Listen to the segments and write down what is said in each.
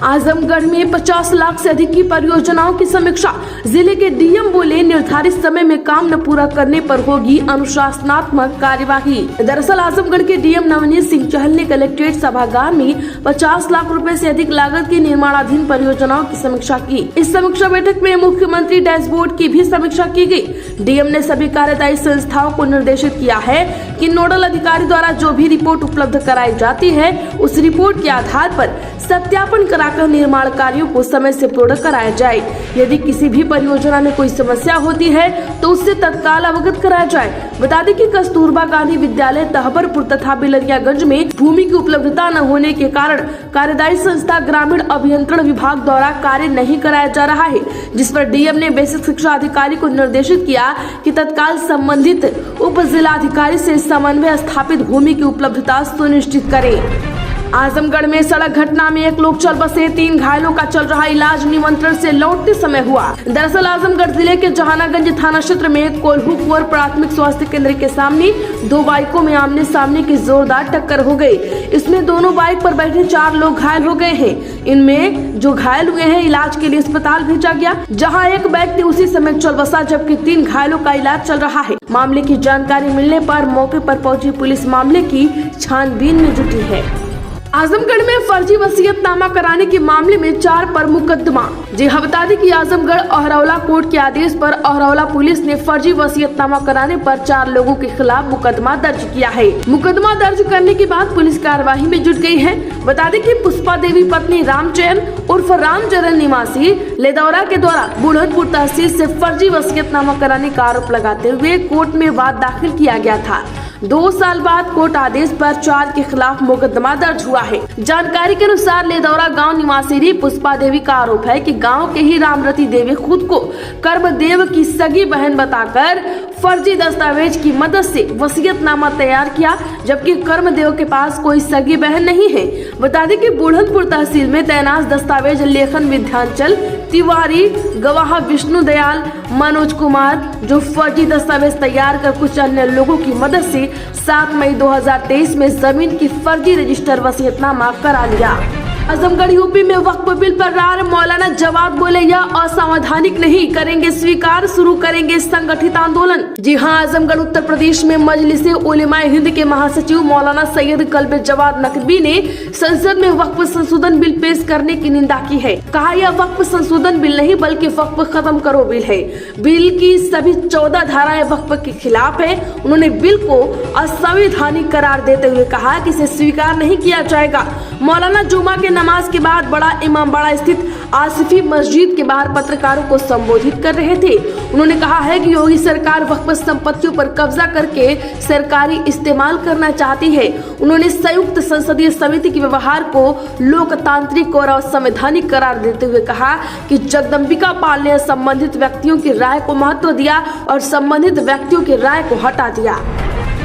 आजमगढ़ में 50 लाख से अधिक की परियोजनाओं की समीक्षा। जिले के डीएम बोले, निर्धारित समय में काम न पूरा करने पर होगी अनुशासनात्मक कार्यवाही। दरअसल आजमगढ़ के डीएम नवनीत सिंह चहल ने कलेक्ट्रेट सभागार में 50 लाख रुपए से अधिक लागत की निर्माणाधीन परियोजनाओं की समीक्षा की। इस समीक्षा बैठक में मुख्यमंत्री डैशबोर्ड की भी समीक्षा की गई। डीएम ने सभी कार्यदायी संस्थाओं को निर्देशित किया है कि नोडल अधिकारी द्वारा जो भी रिपोर्ट उपलब्ध कराई जाती है, उस रिपोर्ट के आधार पर सत्यापन कराकर निर्माण कार्यों को समय से पूर्ण कराया जाए। यदि किसी भी परियोजना में कोई समस्या होती है तो उससे तत्काल अवगत कराया जाए। बता दें कि कस्तूरबा गांधी विद्यालय तहबरपुर तथा बिलरियागंज में भूमि की उपलब्धता न होने के कारण कार्यदायी संस्था ग्रामीण अभियंत्रण विभाग द्वारा कार्य नहीं कराया जा रहा है, जिस पर डीएम ने बेसिक शिक्षा अधिकारी को निर्देशित किया कि तत्काल संबंधित उप जिलाधिकारी से समन्वय स्थापित भूमि की उपलब्धता सुनिश्चित करें। आजमगढ़ में सड़क घटना में एक लोग चल बसे, 3 घायलों का चल रहा इलाज निमंत्रण से लौटते समय हुआ। दरअसल आजमगढ़ जिले के जहानागंज थाना क्षेत्र में कोल्हू कुंवर प्राथमिक स्वास्थ्य केंद्र के सामने 2 बाइकों में आमने सामने की जोरदार टक्कर हो गई। इसमें दोनों बाइक पर बैठे 4 लोग घायल हो गए हैं। इनमें जो घायल हुए हैं इलाज के लिए अस्पताल भेजा गया, जहाँ एक व्यक्ति उसी समय चल बसा, जबकि 3 घायलों का इलाज चल रहा है। मामले की जानकारी मिलने पर मौके पर पहुंची पुलिस मामले की छानबीन में जुटी है। आजमगढ़ में फर्जी वसीयतनामा कराने के मामले में 4 पर मुकदमा। जी हाँ, बता दें कि आजमगढ़ अहरौला कोर्ट के आदेश पर अहरौला पुलिस ने फर्जी वसीयतनामा कराने पर 4 लोगों के खिलाफ मुकदमा दर्ज किया है। मुकदमा दर्ज करने के बाद पुलिस कार्यवाही में जुट गई है। बता दें कि पुष्पा देवी पत्नी रामचरण उर्फ रामचरण निवासी लेदौरा के द्वारा बुढ़नपुर तहसील से फर्जी वसीयतनामा कराने का आरोप लगाते हुए कोर्ट में वाद दाखिल किया गया था। 2 साल बाद कोर्ट आदेश पर 4 के खिलाफ मुकदमा दर्ज हुआ है। जानकारी के अनुसार लेदौरा गांव निवासी पुष्पा देवी का आरोप है कि गांव के ही रामरती देवी खुद को कर्मदेव की सगी बहन बताकर फर्जी दस्तावेज की मदद से वसीयतनामा तैयार किया, जबकि कर्मदेव के पास कोई सगी बहन नहीं है। बता दें कि बुढ़नपुर तहसील में तैनात दस्तावेज लेखन विद्यांचल तिवारी, गवाह विष्णु दयाल, मनोज कुमार जो फर्जी दस्तावेज तैयार कर कुछ अन्य लोगों की मदद से 7 मई 2023 में जमीन की फर्जी रजिस्टर वसीयतनामा करा लिया। आजमगढ़ यूपी में वक्फ बिल पर रार, मौलाना जवाद बोले, यह असंवैधानिक नहीं, करेंगे स्वीकार, शुरू करेंगे संगठित आंदोलन। जी हां, आजमगढ़ उत्तर प्रदेश में मजलिस उलेमाए हिंद के महासचिव मौलाना सैयद कल्बे जवाद नकवी ने संसद में वक्फ संशोधन बिल पेश करने की निंदा की है। कहा, यह वक्फ संशोधन बिल नहीं बल्कि वक्फ खत्म करो बिल है। बिल की सभी 14 धाराएं वक्फ के खिलाफ है। उन्होंने बिल को असंवैधानिक करार देते हुए कहा कि इसे स्वीकार नहीं किया जाएगा। मौलाना जुमा के नमाज के बाद बड़ा इमामबाड़ा स्थित आसिफी मस्जिद के बाहर पत्रकारों को संबोधित कर रहे थे। उन्होंने कहा है कि योगी सरकार वक्फ संपत्तियों पर कब्जा करके सरकारी इस्तेमाल करना चाहती है। उन्होंने संयुक्त संसदीय समिति के व्यवहार को लोकतांत्रिक और असंवैधानिक करार देते हुए कहा कि जगदम्बिका पाल ने संबंधित व्यक्तियों की राय को महत्व दिया और संबंधित व्यक्तियों की राय को हटा दिया।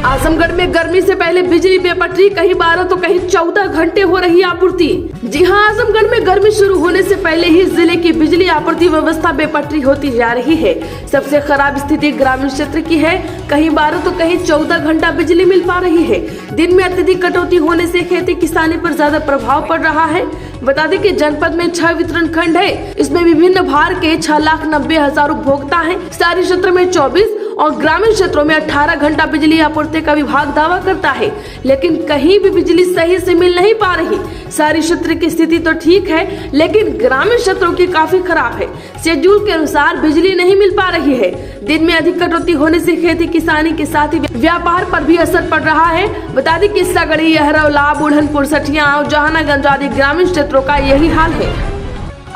आजमगढ़ में गर्मी से पहले बिजली बेपटरी, कहीं 12 तो कहीं 14 घंटे हो रही आपूर्ति। जी हां, आजमगढ़ में गर्मी शुरू होने से पहले ही जिले की बिजली आपूर्ति व्यवस्था बेपटरी होती जा रही है। सबसे खराब स्थिति ग्रामीण क्षेत्र की है। कहीं 12 तो कहीं 14 घंटा बिजली मिल पा रही है। दिन में अत्यधिक कटौती होने से खेती किसानी पर ज्यादा प्रभाव पड़ रहा है। बता दें कि जनपद में 6 वितरण खंड है। इसमें विभिन्न भार के 6,90,000 उपभोक्ता हैं। शहरी क्षेत्र में 24 और ग्रामीण क्षेत्रों में 18 घंटा बिजली आपूर्ति का विभाग दावा करता है, लेकिन कहीं भी बिजली सही से मिल नहीं पा रही। शहरी क्षेत्र की स्थिति तो ठीक है, लेकिन ग्रामीण क्षेत्रों की काफी खराब है। शेड्यूल के अनुसार बिजली नहीं मिल पा रही है। दिन में अधिक कटौती होने से खेती किसानी के साथ ही व्यापार पर भी असर पड़ रहा है। बता दें कि सगड़ी, अहरौला, बुढ़नपुर, सठिया, जहानागंज आदि ग्रामीण क्षेत्रों का यही हाल है।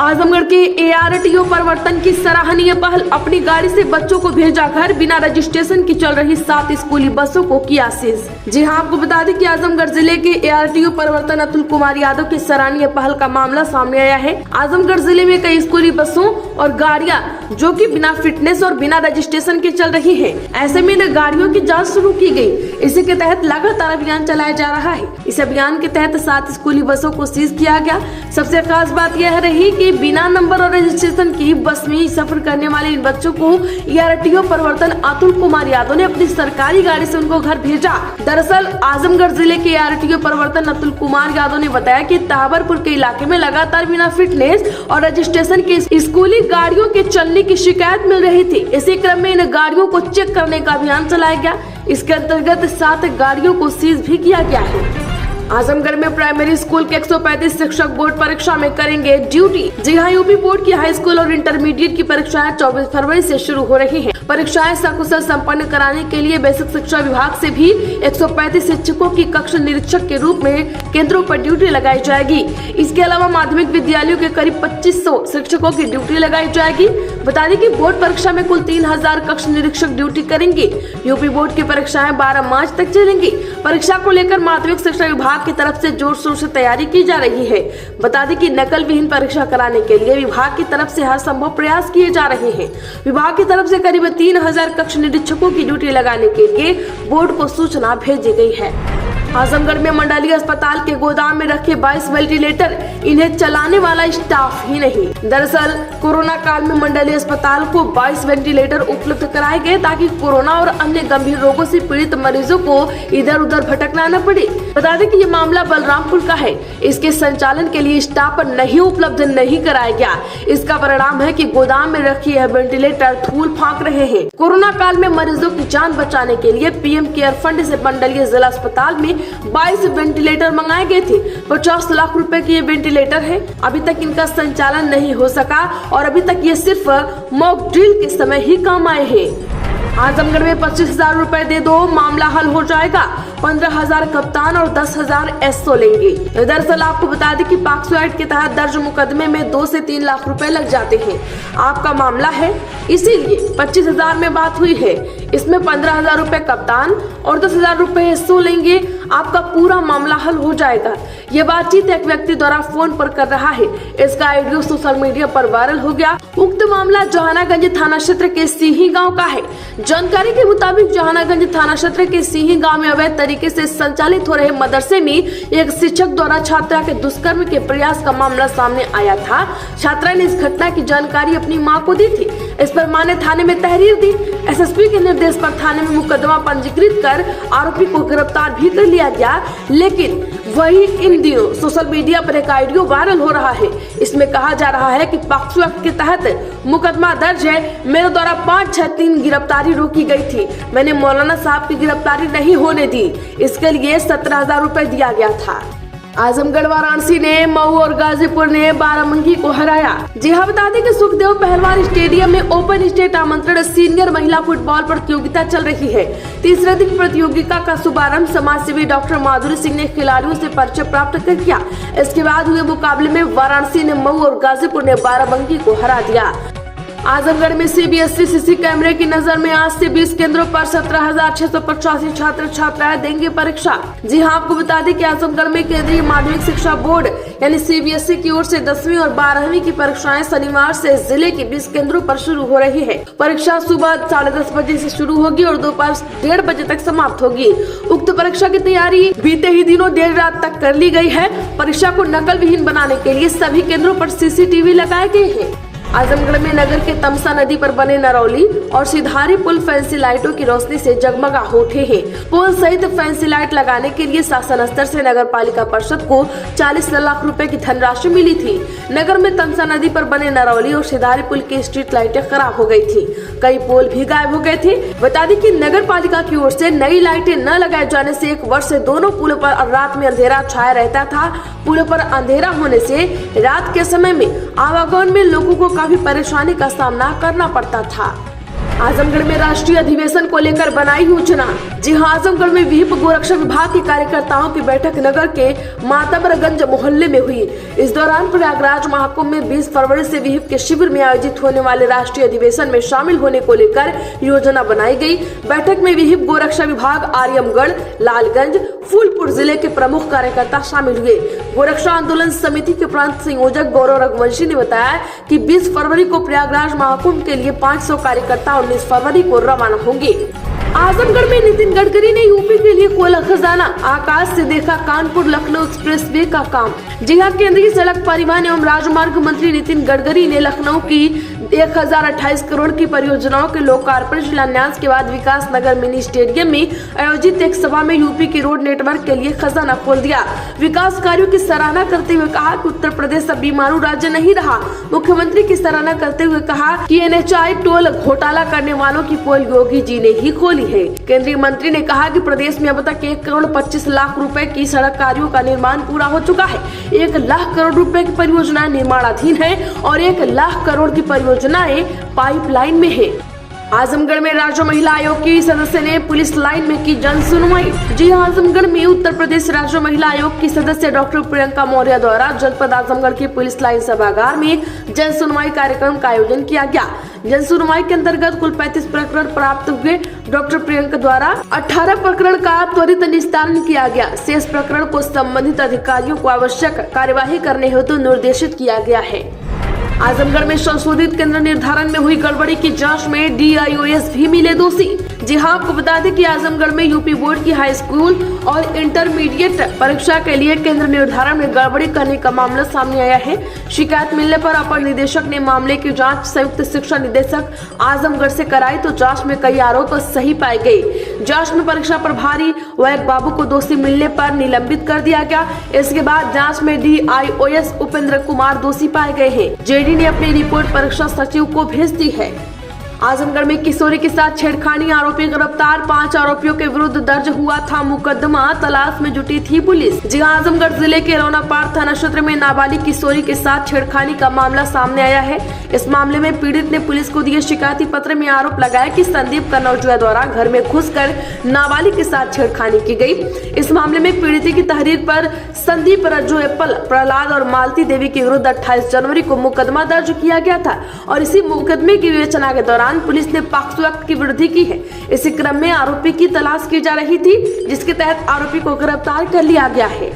आजमगढ़ के एआरटीओ परिवर्तन की सराहनीय पहल, अपनी गाड़ी से बच्चों को भेजा घर, बिना रजिस्ट्रेशन की चल रही 7 स्कूली बसों को किया सीज। जी हां, आपको बता दें कि आजमगढ़ जिले के एआरटीओ परिवर्तन अतुल कुमार यादव की सराहनीय पहल का मामला सामने आया है। आजमगढ़ जिले में कई स्कूली बसों और गाड़ियां जो कि बिना फिटनेस और बिना रजिस्ट्रेशन के चल रही है। ऐसे में इन गाड़ियों की जांच शुरू की गई। इसी के तहत लगातार अभियान चलाया जा रहा है। इस अभियान के तहत 7 स्कूली बसों को सीज किया गया। सबसे खास बात यह रही कि बिना नंबर और रजिस्ट्रेशन की बस में सफर करने वाले इन बच्चों को ARTO परिवर्तन अतुल कुमार यादव ने अपनी सरकारी गाड़ी से उनको घर भेजा। दरअसल आजमगढ़ जिले के ARTO परिवर्तन अतुल कुमार यादव ने बताया कि ताबरपुर के इलाके में लगातार बिना फिटनेस और रजिस्ट्रेशन के स्कूली गाड़ियों के चलने की शिकायत मिल रही थी। इसी क्रम में इन गाड़ियों को चेक करने का अभियान चलाया गया। इसके अंतर्गत 7 गाड़ियों को सीज भी किया गया है। आजमगढ़ में प्राइमरी स्कूल के 135 शिक्षक बोर्ड परीक्षा में करेंगे ड्यूटी। जी हाँ, यूपी बोर्ड की हाई स्कूल और इंटरमीडिएट की परीक्षाएं 24 फरवरी से शुरू हो रही हैं। परीक्षाएं सकुशल संपन्न कराने के लिए बेसिक शिक्षा विभाग से भी 135 शिक्षकों की कक्ष निरीक्षक के रूप में केंद्रों पर ड्यूटी लगाई जाएगी। इसके अलावा माध्यमिक विद्यालयों के करीब 2500 शिक्षकों की ड्यूटी लगाई जाएगी। बता दें कि बोर्ड परीक्षा में कुल 3000 कक्ष निरीक्षक ड्यूटी करेंगे। यूपी बोर्ड की परीक्षाएं 12 मार्च तक चलेंगी। परीक्षा को लेकर माध्यमिक शिक्षा विभाग की तरफ से जोर शोर से तैयारी की जा रही है। बता दें कि नकल विहीन परीक्षा कराने के लिए विभाग की तरफ से हर संभव प्रयास किए जा रहे हैं। विभाग की तरफ से करीब 3000 कक्ष निरीक्षकों की ड्यूटी लगाने के लिए बोर्ड को सूचना भेजी गई है। आजमगढ़ में मंडलीय अस्पताल के गोदाम में रखे 22 वेंटिलेटर, इन्हें चलाने वाला स्टाफ ही नहीं। दरअसल कोरोना काल में मंडलीय अस्पताल को 22 वेंटिलेटर उपलब्ध कराए गए ताकि कोरोना और अन्य गंभीर रोगों से पीड़ित मरीजों को इधर उधर भटकना न पड़े। बता दें कि ये मामला बलरामपुर का है। इसके संचालन के लिए स्टाफ नहीं उपलब्ध नहीं कराया गया। इसका परिणाम है कि गोदाम में रखी यह वेंटिलेटर धूल फांक रहे हैं। कोरोना काल में मरीजों की जान बचाने के लिए PM केयर फंड से मंडलीय जिला अस्पताल में 22 वेंटिलेटर मंगाए गए थे। 50 लाख रुपए के ये वेंटिलेटर है। अभी तक इनका संचालन नहीं हो सका और अभी तक ये सिर्फ मॉक ड्रिल के समय ही काम आए हैं। आजमगढ़ में 25,000 रुपए दे दो, मामला हल हो जाएगा। 15,000 कप्तान और 10,000 SO लेंगे। दरअसल आपको बता दें कि पॉक्सो एक्ट के तहत दर्ज मुकदमे में 2 से 3 लाख रुपए लग जाते हैं। आपका मामला है, इसीलिए 25,000 में बात हुई है। इसमें 15,000 रुपए कप्तान और 10,000 रुपए SO लेंगे। आपका पूरा मामला हल हो जाएगा। ये बातचीत एक व्यक्ति द्वारा फोन पर कर रहा है। इसका ऑडियो सोशल मीडिया पर वायरल हो गया। उक्त मामला जहानागंज थाना क्षेत्र के सिंही गांव का है। जानकारी के मुताबिक जहानागंज थाना क्षेत्र के सिंही गांव में अवैध तरीके से संचालित हो रहे मदरसे में एक शिक्षक द्वारा छात्रा के दुष्कर्म के प्रयास का मामला सामने आया था। छात्रा ने इस घटना की जानकारी अपनी मां को दी थी। इस पर मां ने थाने में तहरीर दी। SSP के निर्देश पर थाने में मुकदमा पंजीकृत कर आरोपी को गिरफ्तार भी कर लिया गया। लेकिन वही इन दिनों सोशल मीडिया पर एक ऑडियो वायरल हो रहा है। इसमें कहा जा रहा है कि पॉक्सो एक्ट के तहत मुकदमा दर्ज है। मेरे द्वारा 5-6-3 गिरफ्तारी रोकी गई थी। मैंने मौलाना साहब की गिरफ्तारी नहीं होने दी। इसके लिए 17,000 रुपए दिया गया था। आजमगढ़ वाराणसी ने मऊ और गाजीपुर ने बाराबंकी को हराया। जी हाँ, बता दें कि सुखदेव पहलवान स्टेडियम में ओपन स्टेट आमंत्रण सीनियर महिला फुटबॉल प्रतियोगिता चल रही है। तीसरे दिन प्रतियोगिता का शुभारंभ समाजसेवी डॉक्टर माधुरी सिंह ने खिलाड़ियों से परिचय प्राप्त कर किया। इसके बाद हुए मुकाबले में वाराणसी ने मऊ और गाजीपुर ने बाराबंकी को हरा दिया। आजमगढ़ में CBSE CC कैमरे की नजर में आज से 20 केंद्रों पर 17,685 छात्र छात्राएं देंगे परीक्षा। जी हाँ, आपको बता दें कि आजमगढ़ में केंद्रीय माध्यमिक शिक्षा बोर्ड यानी CBSE की ओर से 10वीं और 12वीं की परीक्षाएं शनिवार से जिले के 20 केंद्रों पर शुरू हो रही है। परीक्षा सुबह 10:30 बजे से शुरू होगी और दोपहर 1:30 बजे तक समाप्त होगी। उक्त परीक्षा की तैयारी बीते ही दिनों देर रात तक कर ली गई है। परीक्षा को नकल विहीन बनाने के लिए सभी केंद्रों पर CCTV लगाए गए हैं। आजमगढ़ में नगर के तमसा नदी पर बने नरौली और सिधारी पुल फैंसी लाइटों की रोशनी से जगमगा उठे हैं। पुल सहित फैंसी लाइट लगाने के लिए शासन स्तर से नगर पालिका परिषद को 40 लाख रुपए की धनराशि मिली थी। नगर में तमसा नदी पर बने नरौली और सिधारी पुल की स्ट्रीट लाइटें खराब हो गई थी। कई पोल भी गायब हो गए थे। बता दें कि नगर पालिका की ओर से नई लाइटें न लगाए जाने से 1 वर्ष से दोनों पुलों पर रात में अंधेरा छाया रहता था। पुलों पर अंधेरा होने से रात के समय में आवागमन में लोगों को काफी परेशानी का सामना करना पड़ता था। आजमगढ़ में राष्ट्रीय अधिवेशन को लेकर बनाई योजना। जी हां, आजमगढ़ में विहिप गोरक्षा विभाग के कार्यकर्ताओं की बैठक नगर के मातबरगंज मोहल्ले में हुई। इस दौरान प्रयागराज महाकुंभ में 20 फरवरी से विहिप के शिविर में आयोजित होने वाले राष्ट्रीय अधिवेशन में शामिल होने को लेकर योजना बनाई गई। बैठक में विहिप गोरक्षा विभाग, आर्यमगढ़, लालगंज, फूलपुर जिले के प्रमुख कार्यकर्ता शामिल हुए। गोरक्षा आंदोलन समिति के प्रांत संयोजक गौरव रघुवंशी ने बताया कि 20 फरवरी को प्रयागराज महाकुंभ के लिए 500 कार्यकर्ता 19 फरवरी को रवाना होंगे। आजमगढ़ में नितिन गडकरी ने यूपी के लिए खोला खजाना, आकाश से देखा कानपुर लखनऊ एक्सप्रेसवे का काम। जी हां, केंद्रीय सड़क परिवहन एवं राजमार्ग मंत्री नितिन गडकरी ने लखनऊ की 1028 करोड़ की परियोजनाओं के लोकार्पण शिलान्यास के बाद विकास नगर मिनी स्टेडियम में आयोजित एक सभा में यूपी के रोड नेटवर्क के लिए खजाना खोल दिया। विकास कार्यों की सराहना करते हुए कहा कि उत्तर प्रदेश अब बीमारू राज्य नहीं रहा। मुख्यमंत्री की सराहना करते हुए कहा कि NHI टोल घोटाला करने वालों की पोल योगी जी ने ही खोली है। केंद्रीय मंत्री ने कहा कि प्रदेश में अब तक 1 करोड़ 25 लाख रुपए की सड़क कार्यों का निर्माण पूरा हो चुका है। 1 लाख करोड़ रुपए की परियोजनाएं निर्माणाधीन है और 1 लाख करोड़ की परियोजनाएं पाइपलाइन में है। आजमगढ़ में राज्य महिला आयोग की सदस्य ने पुलिस लाइन में की जन सुनवाई। जी हां, आजमगढ़ में उत्तर प्रदेश राज्य महिला आयोग की सदस्य डॉक्टर प्रियंका मौर्य द्वारा जनपद आजमगढ़ की पुलिस लाइन सभागार में जन सुनवाई कार्यक्रम का आयोजन किया गया। जन सुनवाई के अंतर्गत कुल 35 प्रकरण प्राप्त हुए। डॉक्टर प्रियंका द्वारा 18 प्रकरण का त्वरित निस्तारण किया गया। शेष प्रकरण को संबंधित अधिकारियों को आवश्यक कार्यवाही करने हेतु निर्देशित किया गया है। आजमगढ़ में संशोधित केंद्र निर्धारण में हुई गड़बड़ी की जांच में DIOS भी मिले दोषी। जी हां, आपको बता दें कि आजमगढ़ में यूपी बोर्ड की हाई स्कूल और इंटरमीडिएट परीक्षा के लिए केंद्र निर्धारण में गड़बड़ी करने का मामला सामने आया है। शिकायत मिलने पर अपर निदेशक ने मामले की जांच संयुक्त शिक्षा निदेशक आजमगढ़ से कराई तो जांच में कई आरोप सही पाए गए। जांच में परीक्षा प्रभारी वैद बाबू को दोषी मिलने पर निलंबित कर दिया गया। इसके बाद जांच में DIOS उपेंद्र कुमार दोषी पाए गए हैं। JD ने अपनी रिपोर्ट परीक्षा सचिव को भेज दी है। आजमगढ़ में किशोरी के साथ छेड़खानी आरोपी गिरफ्तार। 5 आरोपियों के विरुद्ध दर्ज हुआ था मुकदमा, तलाश में जुटी थी पुलिस। जी हां, आजमगढ़ जिले के रौनापाड़ थाना क्षेत्र में नाबालिग किशोरी के साथ छेड़खानी का मामला सामने आया है। इस मामले में पीड़ित ने पुलिस को दिए शिकायती पत्र में आरोप लगाया कि संदीप कन्नौजिया द्वारा घर में घुसकर नाबालिग के साथ छेड़खानी की गई। इस मामले में पीड़ित की तहरीर पर संदीप, रज्जू, एप्पल, प्रहलाद और मालती देवी के विरुद्ध 28 जनवरी को मुकदमा दर्ज किया गया था और इसी मुकदमे की विवेचना के दौरान पुलिस ने पॉक्सो एक्ट की वृद्धि की है। इसी क्रम में आरोपी की तलाश की जा रही थी, जिसके तहत आरोपी को गिरफ्तार कर लिया गया है।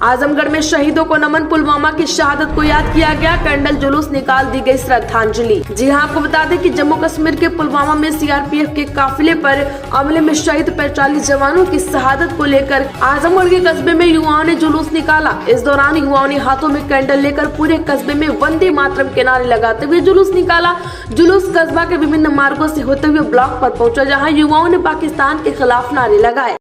आजमगढ़ में शहीदों को नमन, पुलवामा की शहादत को याद किया गया। कैंडल जुलूस निकाल दी गई श्रद्धांजलि। जी हां, आपको बता दें कि जम्मू कश्मीर के पुलवामा में CRPF के काफिले पर हमले में शहीद 45 जवानों की शहादत को लेकर आजमगढ़ के कस्बे में युवाओं ने जुलूस निकाला। इस दौरान युवाओं ने हाथों में कैंडल लेकर पूरे कस्बे में वंदे मातरम के नारे लगाते हुए जुलूस निकाला। जुलूस कस्बा के विभिन्न मार्गों से होते हुए ब्लॉक पर पहुंचा, जहाँ युवाओं ने पाकिस्तान के खिलाफ नारे लगाए।